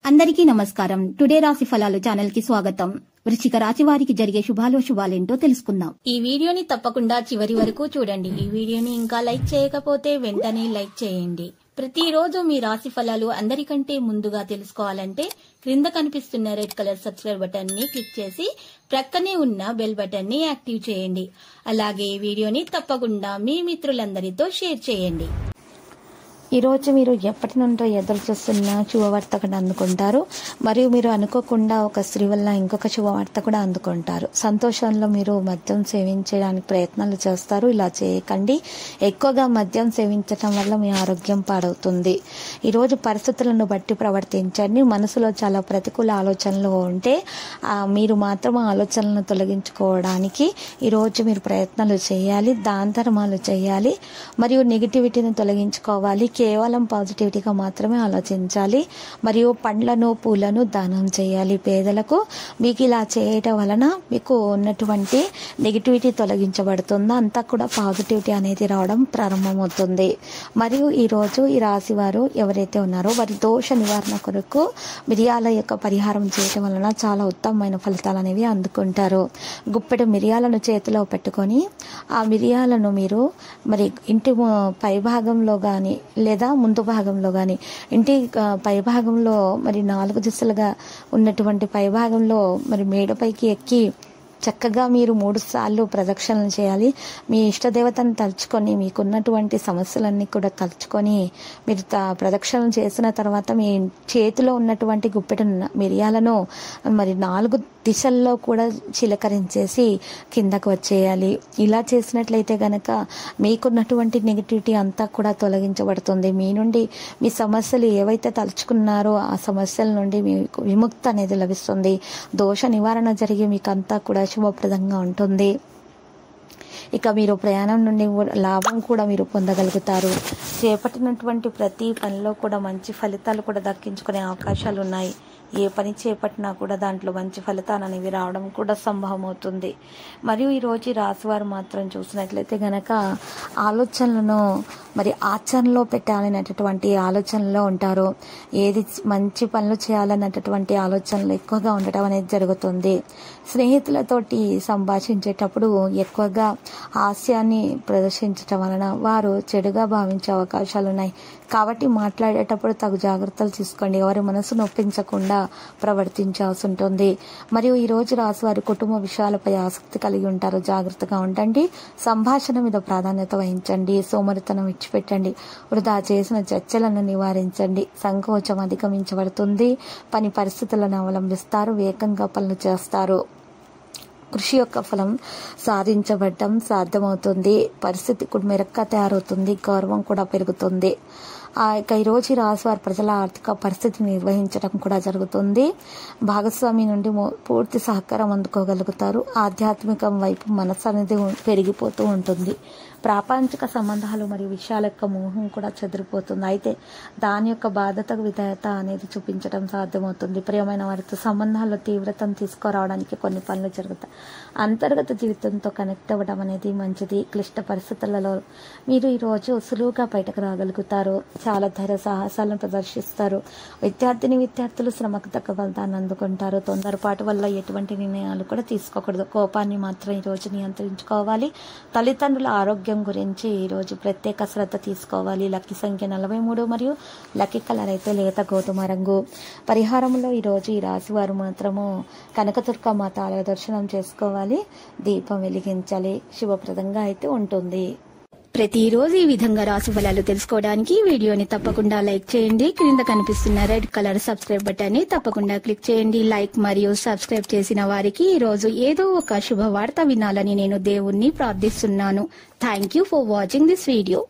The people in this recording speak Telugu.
అందరికీ నమస్కారం. టుడే రాశి ఫలాలు ఛానల్ కి స్వాగతం. వృశ్చిక రాశి వారికి జరిగే శుభాలేంటో తెలుసుకుందాం. ఈ వీడియోని తప్పకుండా చివరి వరకు చూడండి. ఈ వీడియోని ఇంకా లైక్ చేయకపోతే వెంటనే లైక్ చేయండి. ప్రతిరోజు మీ రాశి ఫలాలు అందరికంటే ముందుగా తెలుసుకోవాలంటే క్రింద కనిపిస్తున్న రెడ్ కలర్ సబ్స్క్రైబ్ బటన్ ని క్లిక్ చేసి ప్రక్కనే ఉన్న బెల్ బటన్ ని యాక్టివ్ చేయండి. అలాగే ఈ వీడియోని తప్పకుండా మీ మిత్రులందరితో షేర్ చేయండి. ఈ రోజు మీరు ఎప్పటి నుండో ఎదురు చూస్తున్న శుభవార్త కూడా అందుకుంటారు. మరియు మీరు అనుకోకుండా ఒక స్త్రీ వల్ల ఇంకొక శుభవార్త కూడా అందుకుంటారు. సంతోషంలో మీరు మద్యం సేవించడానికి ప్రయత్నాలు చేస్తారు. ఇలా చేయకండి. ఎక్కువగా మద్యం సేవించడం వల్ల మీ ఆరోగ్యం పాడవుతుంది. ఈరోజు పరిస్థితులను బట్టి ప్రవర్తించండి. మనసులో చాలా ప్రతికూల ఆలోచనలు ఉంటే మీరు మాత్రం ఆలోచనలను తొలగించుకోవడానికి ఈరోజు మీరు ప్రయత్నాలు చేయాలి. దాన ధర్మాలు చేయాలి. మరియు నెగిటివిటీని తొలగించుకోవాలి. కేవలం పాజిటివిటీగా మాత్రమే ఆలోచించాలి. మరియు పండ్లను పూలను దానం చేయాలి పేదలకు. మీకు ఇలా చేయటం వలన మీకు ఉన్నటువంటి నెగిటివిటీ తొలగించబడుతుంది. అంతా కూడా పాజిటివిటీ అనేది రావడం ప్రారంభమవుతుంది. మరియు ఈరోజు ఈ రాశి వారు ఎవరైతే ఉన్నారో వారి దోష నివారణ కొరకు మిరియాల యొక్క పరిహారం చేయటం వలన చాలా ఉత్తమమైన ఫలితాలు అనేవి అందుకుంటారు. గుప్పెడు మిరియాలను చేతిలో పెట్టుకొని ఆ మిరియాలను మీరు మరి ఇంటి పై భాగంలో కానీ లేదా ముందు భాగంలో కానీ ఇంటి పై భాగంలో మరి 4 దిశలుగా ఉన్నటువంటి పై భాగంలో మరి మేడపైకి ఎక్కి చక్కగా మీరు 3 సార్లు ప్రదక్షిణలు చేయాలి. మీ ఇష్టదేవతను తలుచుకొని మీకున్నటువంటి సమస్యలన్నీ కూడా తలుచుకొని మీరు ప్రదక్షిణలు చేసిన తర్వాత మీ చేతిలో ఉన్నటువంటి గుప్పెట మిరియాలను మరి 4 దిశల్లో కూడా చిలకరించేసి కిందకు వచ్చేయాలి. ఇలా చేసినట్లయితే గనక మీకున్నటువంటి నెగిటివిటీ అంతా కూడా తొలగించబడుతుంది. మీ నుండి మీ సమస్యలు ఏవైతే తలుచుకున్నారో ఆ సమస్యల నుండి మీకు విముక్తి అనేది లభిస్తుంది. దోష నివారణ జరిగి మీకు అంతా కూడా శుభప్రదంగా ఉంటుంది. ఇక మీరు ప్రయాణం నుండి లాభం కూడా మీరు పొందగలుగుతారు. చేపట్టినటువంటి ప్రతి పనిలో కూడా మంచి ఫలితాలు కూడా దక్కించుకునే అవకాశాలు ఉన్నాయి. ఏ పని చేపట్టినా కూడా దాంట్లో మంచి ఫలితాలు అనేవి రావడం కూడా సంభవమవుతుంది. మరియు ఈరోజు రాశివారు మాత్రం చూసినట్లయితే గనక ఆలోచనలను మరి ఆచరణలో పెట్టాలనేటటువంటి ఆలోచనలో ఉంటారు. ఏది మంచి పనులు చేయాలన్నటువంటి ఆలోచనలు ఎక్కువగా ఉండటం అనేది జరుగుతుంది. స్నేహితులతోటి సంభాషించేటప్పుడు ఎక్కువగా హాస్యాన్ని ప్రదర్శించటం వలన వారు చెడుగా భావించే అవకాశాలు ఉన్నాయి. కాబట్టి మాట్లాడేటప్పుడు తగు జాగ్రత్తలు తీసుకోండి. ఎవరి మనసు నొప్పించకుండా ప్రవర్తించాల్సి ఉంటుంది. మరియు ఈ రోజు రాశి వారి కుటుంబ విషయాలపై ఆసక్తి కలిగి ఉంటారు. జాగ్రత్తగా ఉండండి. సంభాషణ మీద ప్రాధాన్యత వహించండి. సోమరితనం విడిచిపెట్టండి. వృధా చేసిన చర్చలను నివారించండి. సంకోచం అధిగమించబడుతుంది. పని పరిస్థితులను అవలంబిస్తారు. వేగంగా పనులు చేస్తారు. కృషి యొక్క ఫలం సాధించబడటం సాధ్యమవుతుంది. పరిస్థితి కూడా మెరుగ్గా తయారవుతుంది. గౌరవం కూడా పెరుగుతుంది. ఇక ఈరోజు రాశి వారి ప్రజల ఆర్థిక పరిస్థితిని నిర్వహించడం కూడా జరుగుతుంది. భాగస్వామి నుండి పూర్తి సహకారం అందుకోగలుగుతారు. ఆధ్యాత్మికం వైపు మనసు అనేది పెరిగిపోతూ ఉంటుంది. ప్రాపంచిక సంబంధాలు మరియు విషయాల యొక్క మోహం కూడా చెదిరిపోతుంది. అయితే దాని యొక్క బాధ్యత విధేయత అనేది చూపించడం సాధ్యమవుతుంది. ప్రియమైన వారితో సంబంధాల్లో తీవ్రతను తీసుకురావడానికి కొన్ని పనులు జరుగుతాయి. అంతర్గత జీవితంతో కనెక్ట్ అవ్వడం అనేది మంచిది. క్లిష్ట పరిస్థితులలో మీరు ఈరోజు సులువుగా బయటకు రాగలుగుతారు. చాలా ధైర్య సాహసాలను ప్రదర్శిస్తారు. విద్యార్థులు శ్రమకు తగ్గ ఫలితాన్ని అందుకుంటారు. తొందరపాటు వల్ల ఎటువంటి నిర్ణయాలు కూడా తీసుకోకూడదు. కోపాన్ని మాత్రం ఈరోజు నియంత్రించుకోవాలి. తల్లిదండ్రుల ఆరోగ్యం గురించి ఈరోజు ప్రత్యేక శ్రద్ధ తీసుకోవాలి. లక్కీ సంఖ్య 43 మరియు లక్కీ కలర్ అయితే లేత గోధుమ రంగు. పరిహారంలో ఈరోజు ఈ రాశి వారు మాత్రము కనకదుర్గ మాత ఆలయ దర్శనం చేసుకోవాలి. దీపం వెలిగించాలి. శుభప్రదంగా అయితే ఉంటుంది. ప్రతిరోజు ఈ విధంగా రాశి ఫలాలు తెలుసుకోవడానికి వీడియోని తప్పకుండా లైక్ చేయండి. క్రింద కనిపిస్తున్న రెడ్ కలర్ సబ్స్క్రైబ్ బటన్ ని తప్పకుండా క్లిక్ చేయండి. లైక్ మరియు సబ్స్క్రైబ్ చేసిన వారికి ఈ రోజు ఏదో ఒక శుభవార్త వినాలని నేను దేవుణ్ణి ప్రార్థిస్తున్నాను. Thank you for watching this video.